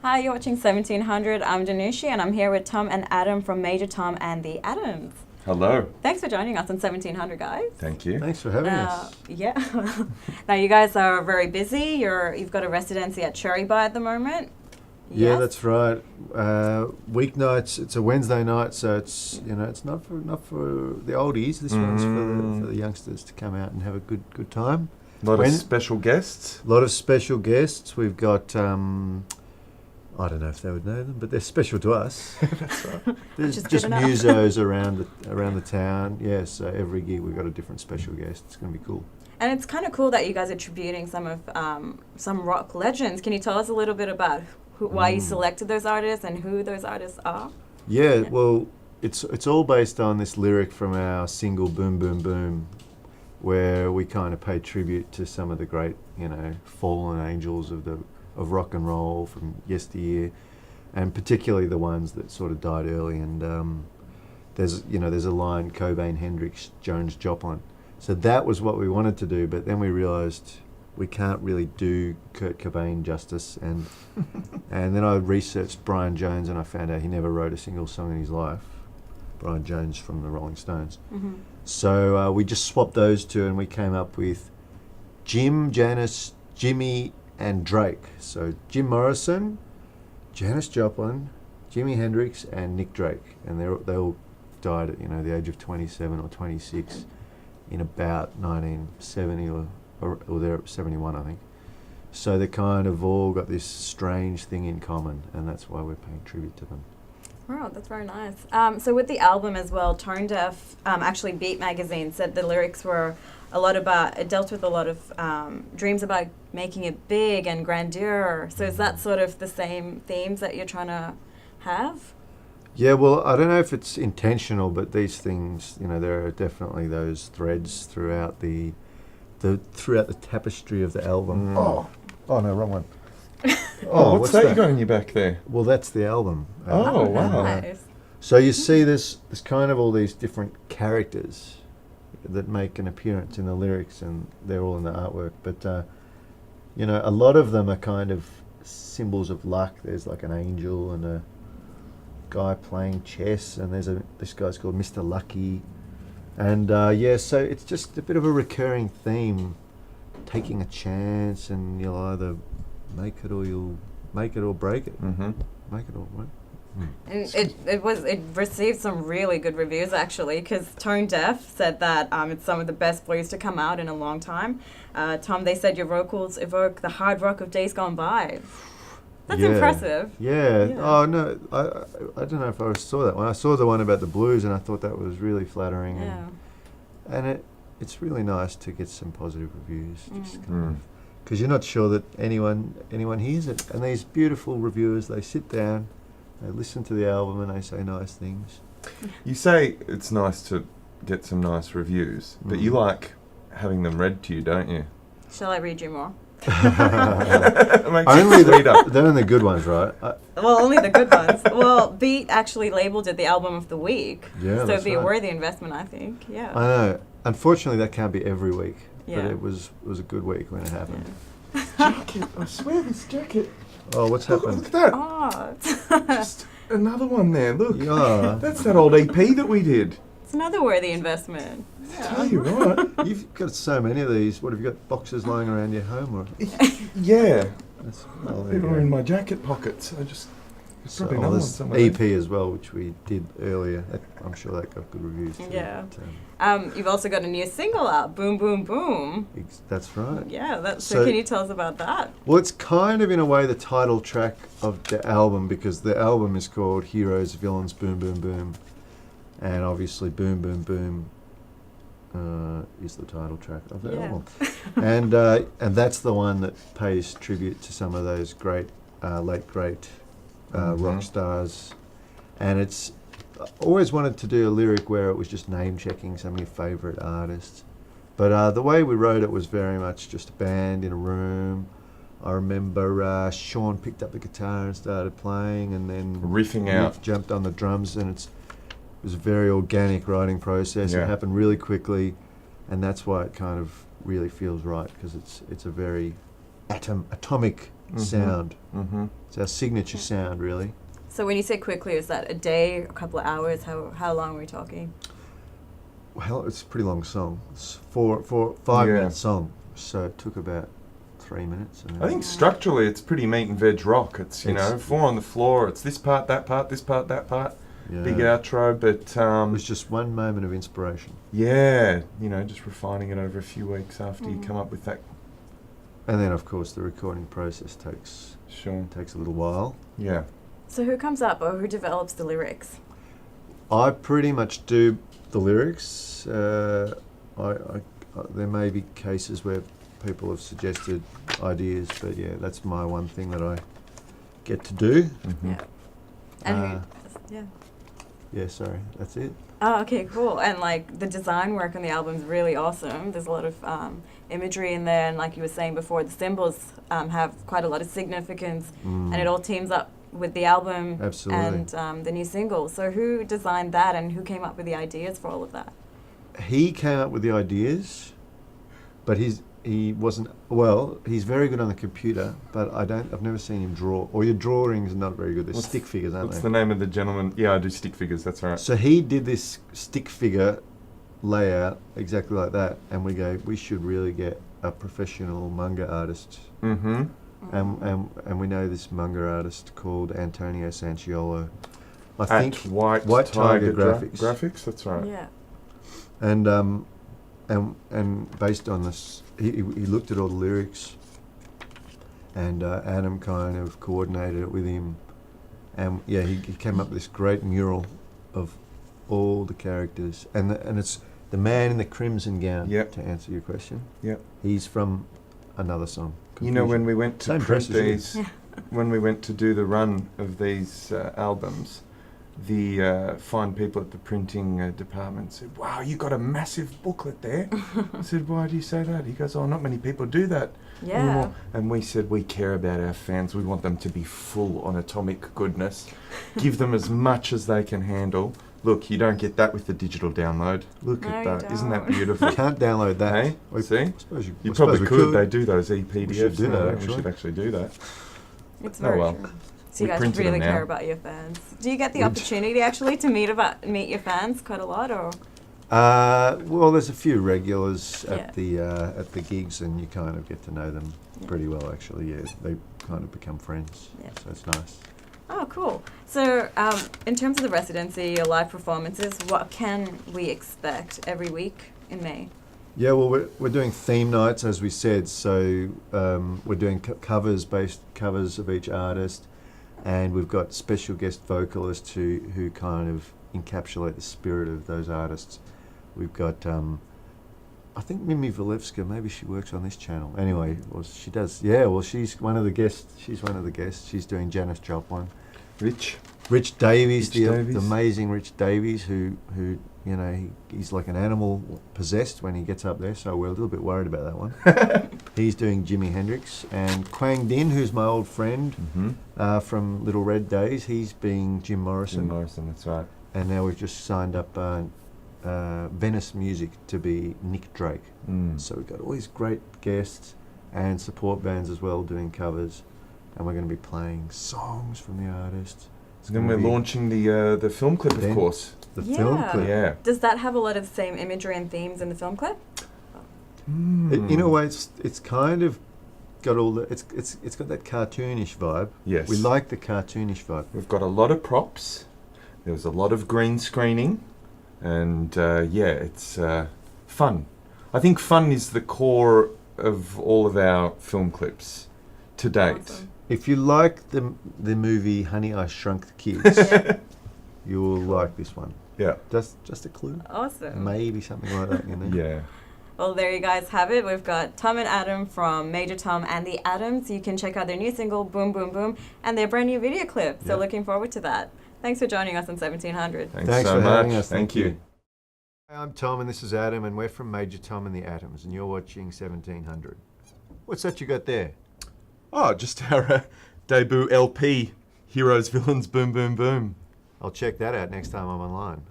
Hi, you're watching 1700. I'm Dinushi, and I'm here with Tom and Adam from Major Tom and the Adams. Hello. Thanks for joining us on 1700, guys. Thank you. Thanks for having us. Yeah. Now, you guys are very busy. You've got a residency at Cherry Bar at the moment. Yeah, Yes? that's right. Weeknights. It's a Wednesday night, so it's it's not for the oldies. This one's for the youngsters to come out and have a good time. A lot of special guests. A lot of special guests. We've got. I don't know if they would know them, but they're special to us. That's right. There's just musos around the town. Yeah, so every gig we've got a different special guest. It's going to be cool. And it's kind of cool that you guys are tributing some rock legends. Can you tell us a little bit about why you selected those artists and who those artists are? Yeah, well, it's all based on this lyric from our single Boom Boom Boom, where we kind of pay tribute to some of the great, fallen angels of rock and roll from yesteryear, and particularly the ones that sort of died early. And there's a line, Cobain, Hendrix, Jones, Joplin. So that was what we wanted to do, but then we realised we can't really do Kurt Cobain justice, and then I researched Brian Jones, and I found out he never wrote a single song in his life. Brian Jones from the Rolling Stones. Mm-hmm. So we just swapped those two, and we came up with Jim, Janis, Jimmy, and Drake. So Jim Morrison, Janis Joplin, Jimi Hendrix, and Nick Drake, and they all died at the age of 27 or 26 in about 1970 or they're 71, I think. So they kind of all got this strange thing in common, and that's why we're paying tribute to them. Wow, that's very nice. So with the album as well, Tone Deaf, actually Beat Magazine said the lyrics were it dealt with a lot of dreams about making it big and grandeur. So is that sort of the same themes that you're trying to have? Yeah, well, I don't know if it's intentional, but these things, there are definitely those threads throughout the tapestry of the album. Oh No, wrong one. what's that you got in your back there? Well, that's the album. Oh, wow. Nice. So you see there's kind of all these different characters that make an appearance in the lyrics, and they're all in the artwork. But, a lot of them are kind of symbols of luck. There's like an angel and a guy playing chess, and this guy's called Mr. Lucky. And, so it's just a bit of a recurring theme, taking a chance, and you'll either make it or you'll make it or break it. Mm-hmm. Make it or break it. And it received some really good reviews, actually, because Tone Deaf said that it's some of the best blues to come out in a long time. Tom, they said your vocals evoke the hard rock of days gone by. That's impressive. Yeah. Oh, no, I don't know if I saw that one. I saw the one about the blues, and I thought that was really flattering. Yeah. And it's really nice to get some positive reviews, just kind of, because you're not sure that anyone hears it. And these beautiful reviewers, they sit down, they listen to the album, and they say nice things. You say it's nice to get some nice reviews, but you like having them read to you, don't you? Shall I read you more? Only the good ones, right? Well, only the good ones. Well, Beat actually labelled it the album of the week. Yeah, so it'd be a worthy investment, I think. Yeah. I know. Unfortunately, that can't be every week. Yeah. But it was a good week when it happened. Yeah. Jacket, I swear this jacket. Oh, what's happened? Look at that. Oh, Just another one there, look. Yeah. That's that old EP that we did. it's another worthy investment. Tell you what. You've got so many of these. What, have you got boxes lying around your home? Or? Yeah. Well, They were in my jacket pockets. There's probably another one there's somewhere. EP as well, which we did earlier. I'm sure that got good reviews too. Yeah. But, You've also got a new single out, Boom Boom Boom. that's right. Yeah, so can you tell us about that? Well, it's kind of in a way the title track of the album, because the album is called Heroes, Villains, Boom Boom Boom, and obviously Boom Boom Boom is the title track of the album, and that's the one that pays tribute to some of those great late great rock stars, and it's always wanted to do a lyric where it was just name checking some of your favourite artists, but the way we wrote it was very much just a band in a room. I remember Sean picked up the guitar and started playing, and then Riffing out. jumped on the drums, and it was a very organic writing process. Yeah. It happened really quickly, and that's why it kind of really feels right, because it's a very atomic sound. Mm-hmm. It's our signature sound, really. So when you say quickly, is that a day, a couple of hours? How long are we talking? Well, it's a pretty long song. It's 5 Yeah. minute song, so it took about 3 minutes. And I think structurally it's pretty meat and veg rock. It's, you know, 4 on the floor, it's this part, that part, this part, that part. yeah. Big outro, but It was just one moment of inspiration. yeah, you know, just refining it over a few weeks after you come up with that. And then, of course, the recording process takes a little while. Yeah. So who comes up or who develops the lyrics? I pretty much do the lyrics. There may be cases where people have suggested ideas, but yeah, that's my one thing that I get to do. Mm-hmm. Yeah. And Uh, yeah. Yeah, sorry, that's it. Oh, okay, cool. And like the design work on the album is really awesome. There's a lot of imagery in there, and like you were saying before, the symbols have quite a lot of significance, and it all teams up with the album Absolutely. and the new single. So who designed that, and who came up with the ideas for all of that? He came up with the ideas, but he wasn't, well, he's very good on the computer, but I've never seen him draw. Or your drawings are not very good. They're stick figures, aren't What's they? the name of the gentleman? Yeah, I do stick figures, that's right. So he did this stick figure layout exactly like that, and we should really get a professional manga artist. Mm-hmm. And we know this manga artist called Antonio Sanciolo. I At think White Tiger Tiger Graphics. Graphics, that's right. Yeah. And based on this, he looked at all the lyrics, and Adam kind of coordinated it with him, and yeah, he came up with this great mural of all the characters, and it's the man in the crimson gown. Yep. To answer your question, Yep. he's from another song. You know, when we went to Same print press as you. these, when we went to do the run of these albums, the fine people at the printing department said, "Wow, you got a massive booklet there." I said, "Why do you say that?" He goes, "Oh, not many people do that Yeah. anymore." And we said, "We care about our fans. We want them to be full on atomic goodness. Give them as much as they can handle. Look, you don't get that with the digital download. Look No, at you that. Isn't that don't. beautiful?" You can't download that. Hey, see? I suppose you You I probably suppose we could. They do those ePDFs. We should do now, that, don't we? actually. We should actually do that. It's Oh, very well. true. So you We guys printed really them now. care about your fans. Do you get the We d- opportunity actually to meet your fans quite a lot, or? Well, there's a few regulars Yeah. at the gigs, and you kind of get to know them pretty well. Actually, yeah, they kind of become friends. Yeah. So it's nice. Oh, cool. So, in terms of the residency or live performances, what can we expect every week in May? Yeah, well, we're doing theme nights, as we said. So we're doing covers of each artist, and we've got special guest vocalists who kind of encapsulate the spirit of those artists. We've got, I think Mimi Valevska, maybe she works on this channel. Anyway, well, she does. Yeah, well, she's one of the guests. She's doing Janis Joplin. Rich Davies, the amazing Rich Davies, who you know, he's like an animal possessed when he gets up there, so we're a little bit worried about that one. He's doing Jimi Hendrix, and Quang Din, who's my old friend from Little Red Days, he's being Jim Morrison. Jim Morrison, that's right. And now we've just signed up Venice Music to be Nick Drake. So we've got all these great guests and support bands as well doing covers, and we're going to be playing songs from the artists. Then we're launching the film clip, of course. The film clip. Yeah. Does that have a lot of the same imagery and themes in the film clip? In a way, it's kind of got all the it's got that cartoonish vibe. Yes. We like the cartoonish vibe. We've got a lot of props. There's a lot of green screening, and it's fun. I think fun is the core of all of our film clips to date. Awesome. If you like the movie Honey, I Shrunk the Kids, you will like this one. Yeah. Just a clue. Awesome. Maybe something like that in there. Yeah. Well, there you guys have it. We've got Tom and Adam from Major Tom and the Adams. You can check out their new single, Boom Boom Boom, and their brand new video clip. So looking forward to that. Thanks for joining us on 1700. Thanks Thanks so for much. having us. Thank you. Hi, I'm Tom and this is Adam, and we're from Major Tom and the Atoms, and you're watching 1700. What's that you got there? Oh, just our debut LP, Heroes, Villains, Boom Boom Boom. I'll check that out next time I'm online.